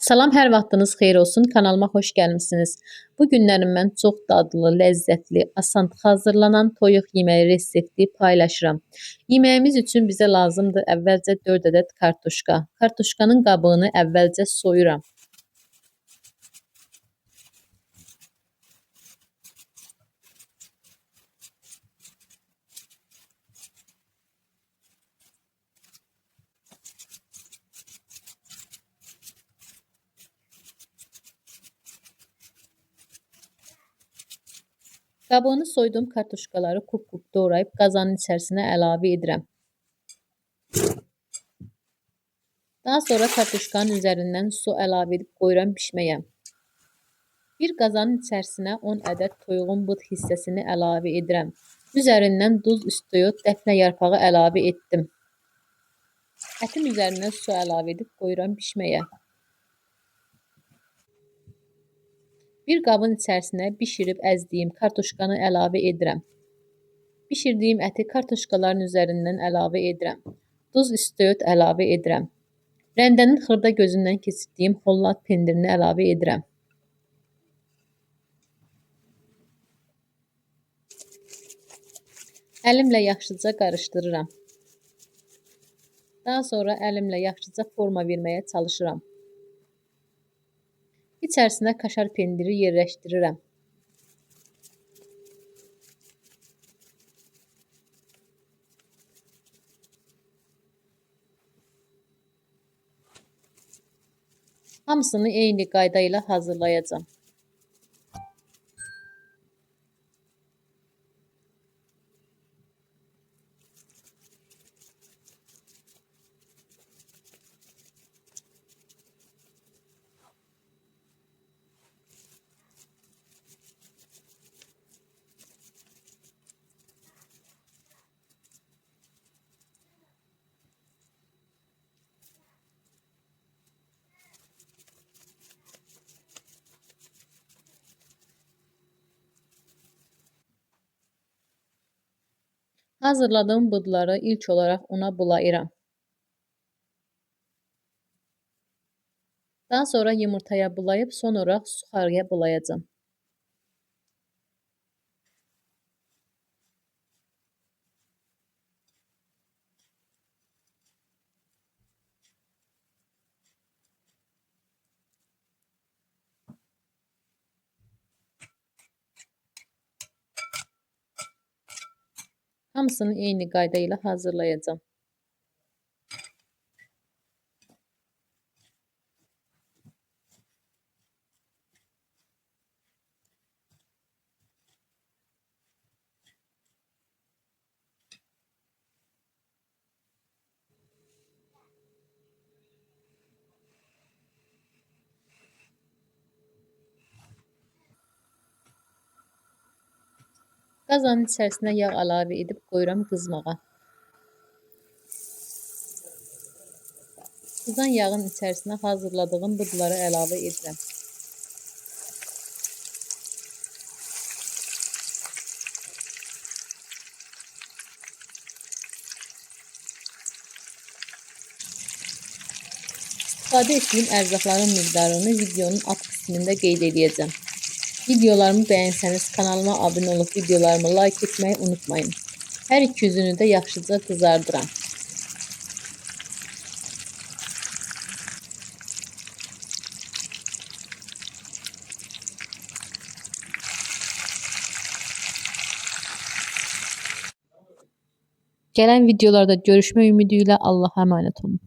Salam, hər vaxtınız xeyir olsun. Kanalıma xoş gəlmisiniz. Bu günlərim mən çox dadlı, ləzzətli, asan hazırlanan toyuq yeməyi resepti paylaşıram. Yeməyimiz üçün bizə lazımdır əvvəlcə 4 ədəd kartuşka. Kartuşkanın qabığını əvvəlcə soyuram. Qabığını soyduğum kartuşkaları kub-kub doğrayıb qazanın içərisinə əlavə edirəm. Daha sonra kartuşkanın üzərindən su əlavə edib qoyuram bişməyə. Bir qazanın içərisinə 10 ədəd toyuğun bud hissəsini əlavə edirəm. Üzərindən duz, istiot, dəfnə yarpağı əlavə etdim. Ətin üzərindən su əlavə edib qoyuram bişməyə. Bir qabın içərisinə bişirib əzdiyim kartuşkanı əlavə edirəm. Bişirdiyim əti kartuşkaların üzərindən əlavə edirəm. Duz, istiot əlavə edirəm. Rəndənin xırda gözündən keçirdiyim hollat pendirini əlavə edirəm. Əlimlə yaxşıca qarışdırıram. Daha sonra əlimlə yaxşıca forma verməyə çalışıram. İçərisinə kaşar pendiri yerləşdirirəm. Hamısını eyni qayda ilə hazırlayacağım. Hazırladığım budları ilk olaraq una bulayıram. Daha sonra yumurtaya bulayıb son olaraq suxarıya bulayacağım. Hamısını eyni qayda ilə hazırlayacağım. Qazanın içərisinə yağ əlavə edib qoyuram qızmağa. Qızan yağın içərisinə hazırladığım budları əlavə edirəm. İstifadə etdiyim ərzaqların miqdarını videonun alt qismində qeyd edəcəm. Videolarımı bəyənsəniz kanalıma abunə olub videolarımı like etməyi unutmayın. Hər iki yüzünü də yaxşıca qızardıram. Gələn videolarda görüşmək ümidi ilə Allah'a əmanət olun.